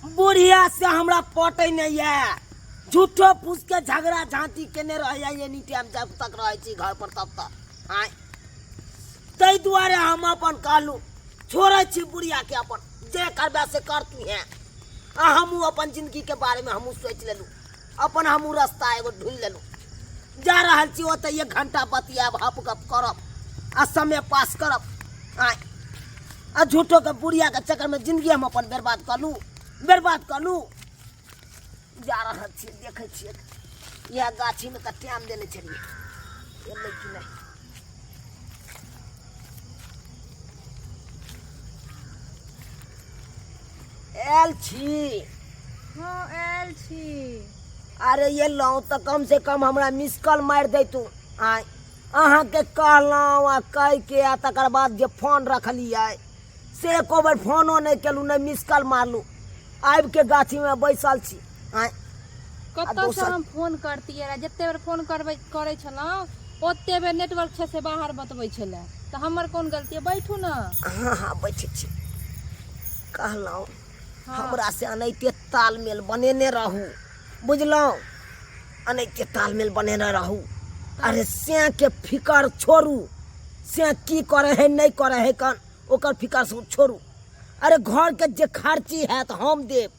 बुढ़िया से हमरा पटे नहीं है। झूठो पूछ के झगड़ा झांटी केने रह एनी टाइम जब तक रहे छी घर पर तब तक आय तै दुआरे हम अपन कहलू छोड़े छी बुढ़िया के अपन जे करबे से कर तू है। हमू अपन जिंदगी के बारे में हमू सोच लेलू अपन हमू रास्ता एगो ढूंढ लेलू जा रहल छी ओतै 1 घंटा बतियाब हप गप करब आ समय पास करब आय आ झूठो के बुढ़िया के चक्कर में जिंदगी हम अपन बर्बाद कलू जा रहा छी देखे छिए यह गाछी में त टाइम देने छलिए एलै कि नहीं एल छी। हाँ एल छी। अरे ये लो तो कम से कम हमरा मिस कॉल मार दे तू आय अहाँ के कहलौं आ कह के आ तकर बाद जे फोन रखलिए से एको बेर फोनो नहीं केलू नहीं मिस कॉल मारलू आबि के गाछी में बैसल छी आय कतौ से हम फोन करतिए रे जत्ते बेर फोन करे छलौं ओत्ते बेर नेटवर्क छै से बाहर बतबै छले त हमर कोन गलती है बैठू ना। हाँ बैठे छी कहलौं हमरा से अनैते तालमेल बनेने रहू बुझलौं अनैते तालमेल बनेने रहू। अरे से के फिकर छोड़ू से की करे है नहीं करे है कन ओकर फिकर से छोड़ू। अरे घर के जे खर्ची है तो हम देब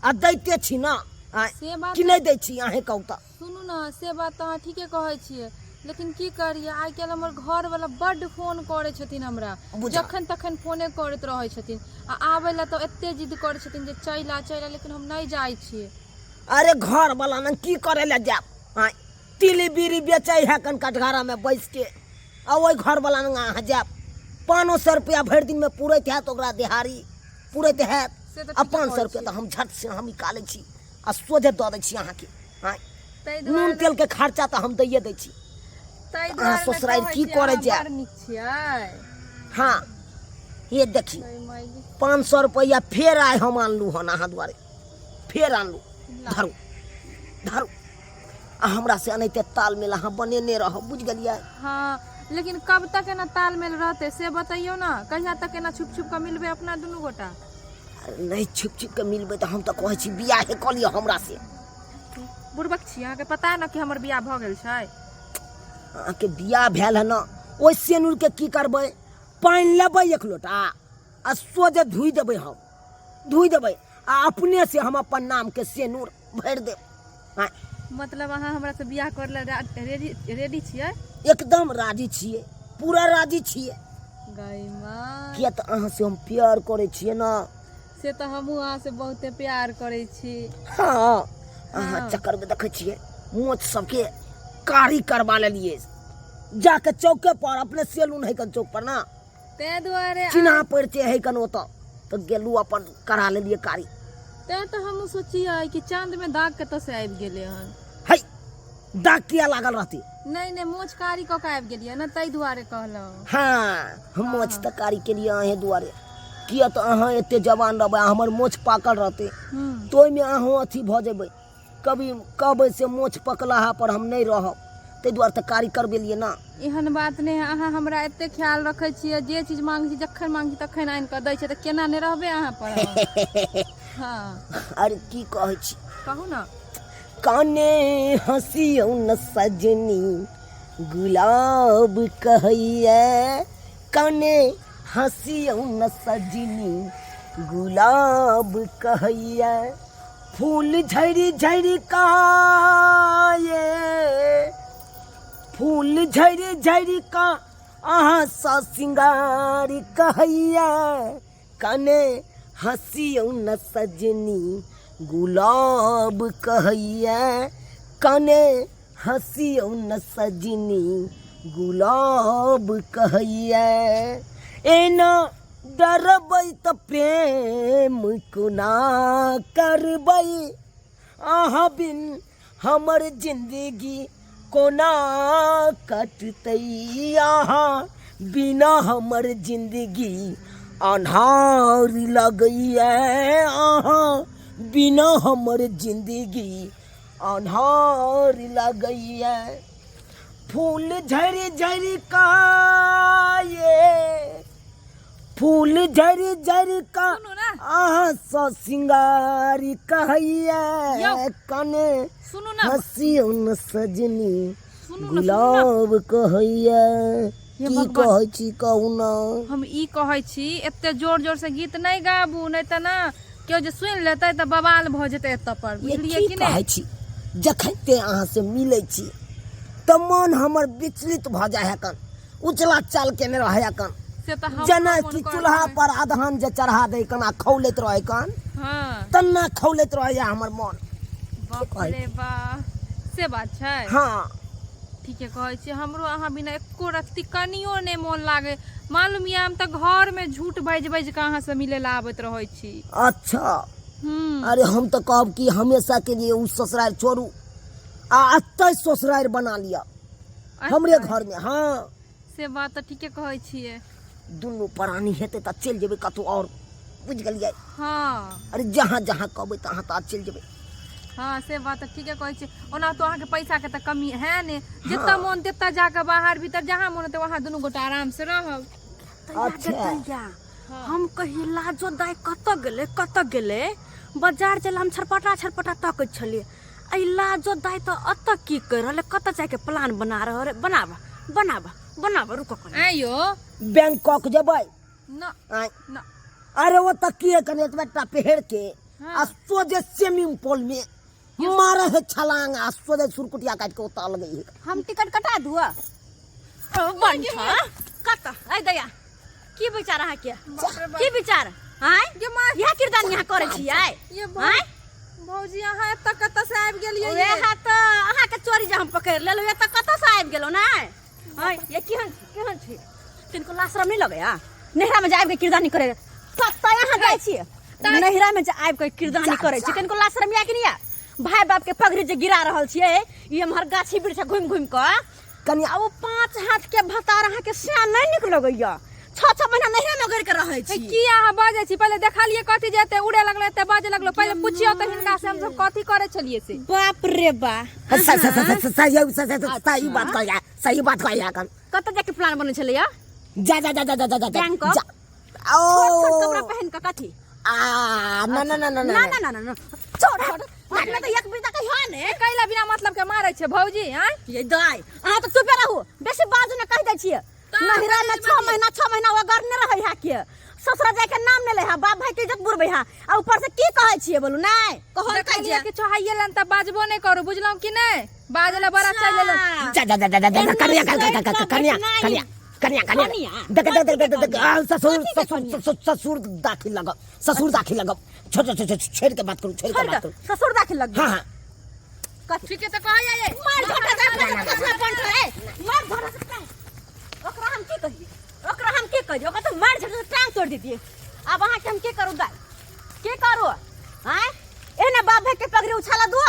आ दैते छी ना से बात कि नहीं दै छी अहें कहू त सुनू ना से बात त अहाँ ठीके कहै छियै लेकिन की करिए आइ काल्हि हमर घर वाला बड्ड फोन करे छथिन हमरा जखन तखन फोने करैत रहै छथिन आ आबै ला तो एते जिद करै छथिन जे चैला लेकिन हम नहीं जाइ छियै। अरे घर वाला न की करे ला जाब आय तिली बीरी बेचे है कन कटघरा में बैस के आ ओई घर वाला न अहाँ जाब 500 रुपया भर दिन में पूरैत है तो ओकरा दिहाड़ी पूरैत है आ 500 रुपया तो हम झट से हम निकाले छी आ सोझे दऽ दै छी अहाँ के आय नून तेल के खर्चा तो हम दैये दै छी अहाँ ससुराल की करे जाए। हाँ ये देखी 500 रुपया फेर आय हम आनलू हन अहाँ दुआरे फेर आनलू धरू आ हमरा से अनैते तालमेल अहाँ बनेने रहो बुझ गेलिए। हाँ लेकिन कब तक एना तालमेल रहते से बताइयो ना कहिया तक एना छुप छुप के मिलबे अपना दुनू गोटा। नहीं छुप छुप के मिलबे तो हम तो कहै छी बियाह क लियो हमरा से। बुड़बक छी अहाँ के पता है ना कि हमर बियाह भ गेल छै। अहाँ के बियाह भेल है ना ओइ सेनुर के की करबै पानी लेबै 1 लोटा आ सोझे धुई देबै आ अपने से हम अपन नाम के सेनुर भर देब। मतलब अहाँ हमरा से बियाह करले रेडी छियै। एकदम राजी छियै पूरा राजी छियै गई मां किया त अहाँ से हम प्यार करे छियै ना से तो हमहू अहाँ से बहुते प्यार करे छी। हाँ अहाँ चक्कर में देखे छियै मोच सबके कारी करवा लेलिए जाके चौके पर अपने सैलून है कन चौक पर ना ते दुआरे चिन्हा पड़ते है कन ओत तो गेलू अपन करा लेलिए कारी ते तो हमहू सोचिए कि चांद में दाग के तो से आबि गेले हन है दाग किया लागल रहती नहीं मोच कारी क के आबि गेलिए ना तै दुआरे कहलौ। हाँ हम मोच त कारी के लिए अहे दुआरे किया तो अहाँ एते जवान रहबै हमर मोछ पाकल रहते तो में अहाँ अथी भ जेबै कभी कहबै से मोछ पकला पर हम नहीं रहब ते दुआरे त कारी करबेलिए ना। एहन बात नहीं है अहाँ हमरा एते ख्याल रखे छियै जे चीज मांगी जखन मांगी तखन आनि के दै छै त केना नहीं रहबे अहाँ पर। हाँ अरे की कहै छी कहू ना काने हंसियो न सजनी गुलाब कहैया काने हंसियो न सजनी गुलाब कहैया फूल झड़ी झड़ी काये फूल झड़ी झड़ी का अहाँ सा सिंगार कहैया काने हंसियो न सजनी गुलाब कहैया काने हंसियो न सजनी गुलाब कहैया एना डरबै त प्रेम कोना करबै अहाँ बिन हमर जिंदगी कोना कटतै अहाँ बिना हमर जिंदगी अन्हार लगैया अहाँ बिना हमर जिंदगी अन्हार लगैया फूल झड़ी झड़ी काये फूल झरी झरी का सुनू ना आहा सो सिंगारी कहैया यौ। कने सुनू ना हसियो न सजनी सुनू ना गुलाब कहैया ये की भगवान। कहै छी कहू ना हम ई कहै छी एते जोर जोर से गीत नहीं गाबू नहीं त ना केओ जे सुनि लेतै त बवाल भ जेतै एत पर ये बुझलियै की कि कहै नहीं छी जखन ते अहाँ से मिलै छी त मन हमर विचलित भ जाय है कन उचला चाल केने रहे कन से त हम जना मन कि करत चूल्हा रहे। पर अधहन जे चढ़ा दे कन आ खौलैत रहे कन हाँ तन्ना खौलैत रहे हमर मन बाप रे बा से बात छै हाँ ठीके कहै छी हमरो अहाँ बिना एको रत्ती कनियो नहीं मन लागे मालूम ये हम त घर में झूठ बाज बाज के अहाँ से मिले ला आबैत रहै छी अच्छा अरे हम तो कहब कि हमेशा के लिए उ ससुराल छोड़ू आ अत्ते ससुराल बना लिया हमरे अच्छा। घर में हाँ से बात त ठीके कहै छियै दुनू प्राणी हेतै त चल जेबै कतौ और बुझ गेलियै हाँ अरे जहाँ जहाँ कहबै तहाँ तहाँ चल जेबै हाँ से बात त ठीके कहै छी ओना तो अहाँके पैसा के त कमी है ने जितना मन तेता जाके बाहर भीतर जहाँ मन होते वहाँ दुनू गोटा आराम से रहब अच्छा हम कही लाजो दाय कत गेले बाजार चल हम छरपटा तक छलिए आई लाजो दाय तो अत की कर रहले कत जाय के प्लान बना रहे बनावा रुको कनी आयो बैंकॉक जेबै न आय न अरे वो तकिए कने एतबा पेड़ के हाँ। आ सोजे स्विमिंग पूल में मारे है छलांग आ सोजे सुरकुटिया काट के उतार लगे है हम टिकट कटा दुआ बनठा कत आई दया की विचार है के की विचार हाय ये माँ यह किरदान यहाँ करे छी आय ये हाय भौजी अहाँ एत कत से आबि गेलियै ओए हा त अहाँ के चोरी जे हम पकड़ लेलो ये त कत से आबि गेलो ना हाय ये केहन छी तिनको लाशरम नहीं लगे आ नहरा में जाब के किरदानी करे कत यहाँ जाय छी नहरा में जाब के किरदानी करे छी तिनको लाशरम या कि नहीं या भाई बाप के पगड़ी जे गिरा रहल छिए ये हमर गाछी वृक्ष घुम घुम के कनी आ वो 5 हाथ के भतार अहाँ के सियान नहीं निक लगैया 6 महीना नहरा में गर के रहै छी की अहाँ बाजै छी पहिले देखलियै कथी जेते उड़े लगलै एते बाजे लगलो पहिले पूछियो त हिनका से हम सब कथी करे छलियै से बाप रे बा सही बात कहिया कन कत जाके प्लान बने छले या जा जा जा जा जा जा जा बैंकॉक? जा। छोट ओ कपड़ा पहन के कथी आ ना ना ना ना ना ना ना ना ना छोड़ मतलब एक बिता के है ने कैला बिना मतलब के मारै छै भौजी हैं ये दाई अहाँ तो चुपे रहू बेसी बाजू न कह दै छियै नहिरा में 6 महीना वो घर न रहै है के ससुरा जाय के नाम ने ले है बाप भाई के इज्जत बुरबै है आ ऊपर से की कहै छियै बोलू नहीं कहल कह देखलियै जे कि छोहाइए लन त बाजबो नहीं करू बुझलौ कि नहीं बाजले बड़ा चल ले जा जा जा जा जा जा कन्या कन्या कन्या कन्या कन्या देख देख देख ससुर दाखिल लगब छोड़ छेड़ के बात करू छेड़ के बात करू ससुर दाखिल लग हाँ हाँ कथी ठीक है त कहै ये मार धर मार धर ओकरा हम की कहिए ओकरा तो मार झट टांग तोड़ दीजिए अब अहाँ के हम की करू दाई की करू हैं एने बाप भाई के पगड़ी उछाला दो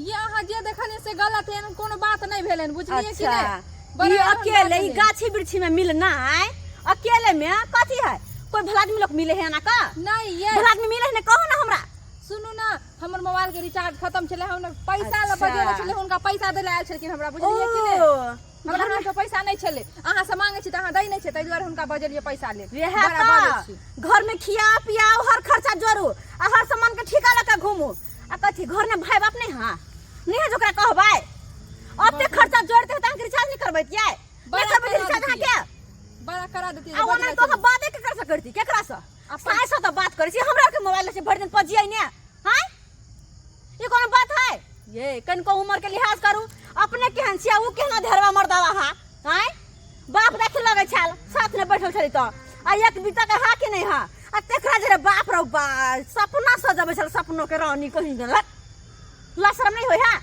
ये अहाँ जे देखने से गलत है कोनो बात नहीं भेलन बुझलियै कि अच्छा नहीं ये अकेले ही गाछी वृक्षी में मिलना है अकेले में कथी है कोई भला आदमी लोग मिले है ना का नहीं ये भला आदमी मिले है ना कहो ना हमरा सुनू ना हमर मोबाइल के रिचार्ज खत्म छले हम पैसा ल अच्छा। बजेले छले हुनका पैसा देले आयल छलखिन हमरा बुझलियै कि नहीं मगर हमरा के पैसा नहीं छले अहाँ से मांगे छी त अहाँ दै नहीं छै तै दुआरे हुनका बजलियै पैसा ले यह बड़ा बाजै छी घर में खिया पियाओ हर खर्चा जोड़ू आ हर सामान के ठिका लगा घूमू आ कथी घर में भाई बाप नहीं हां नहीं है जोकरा कहबै ओते खर्चा जोड़ते त हम रिचार्ज नहीं करबै क्या बड़ा नहीं करबै रिचार्ज अहाँ के बड़ा करा देती आ ओना तो बाते के कर सकती केकरा से साय से तो बात करै छी हमरा के मोबाइल से भर दिन पजियै ने हैं ये कोनो बात है ये कनको उम्र के लिहाज करू अपने केहन छिया उ केहना धरवा मर्दावा हा हैं बाप देख लगे छल साथ में बैठल छली तो आ एक बीता के हा के नहीं हा आ तेकरा जरे बाप रो बा सपना सजबै छल सपनों के रानी कहीं गेल लाशरम नहीं होय हा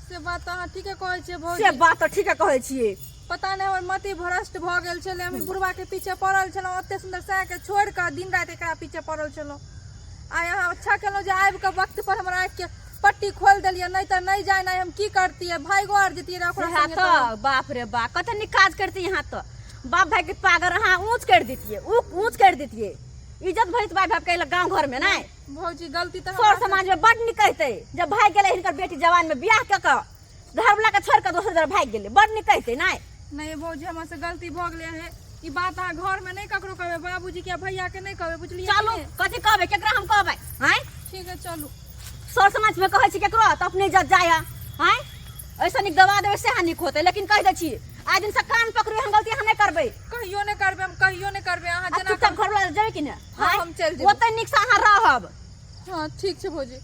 से बात अहाँ ठीके कहै छियै भौजी से बात तो ठीक कहै छियै पता नहीं हमर मति भ्रष्ट भ गेल छले हम बुढ़वा के पीछे पड़ल छलौ ओते सुंदर सा के छोड़ के दिन रात एकरा पीछे पड़ल छलौ आ यहाँ अच्छा केलौ जे आबि के वक्त पर हमरा आँख के पट्टी खोल देलिए नहीं तो नहीं जाए नहीं हम की करती है भाई गोर जतिए ओकरा संगे तो बाप रे बाप कत निकाज करती यहाँ तो बाप भाई के पागर हाँ ऊंच कर देती ऊंच कर देती इज्जत भरित बाप भाई के गांव घर में नहीं भौजी गलती तो सर समाज में बड़ निकलते जब भाई गेले हिनकर बेटी जवान में बियाह क के घर वाला के छोड़ के दोसर जगह भाग गेले बड़ निकलते नहीं नहीं भौजी हमरा से गलती भ गेले है ई बात अहाँ घर में नहीं ककरो कहबे, बाबूजी के भैया के नहीं कहबे, बुझलिए? चलू कथी कहबै, केकरा हम कहबै? हैं ठीक है चलू। सर समाज में कहै छी केकरो त अपने इज्जत जाय हैं। ऐसा निक दबा देबै से हानिक होतै, लेकिन कह दै छी आज दिन से कान पकड़ू, हम गलती हम नहीं करबै। कहियो नहीं करबे, हम कहियो नहीं करबे। अहाँ आ जना चुपचाप घर वाला जेबै कि ने? हाँ, हम चल जेबै। ओतै निक से अहाँ रहब। हाँ ठीक छै भौजी।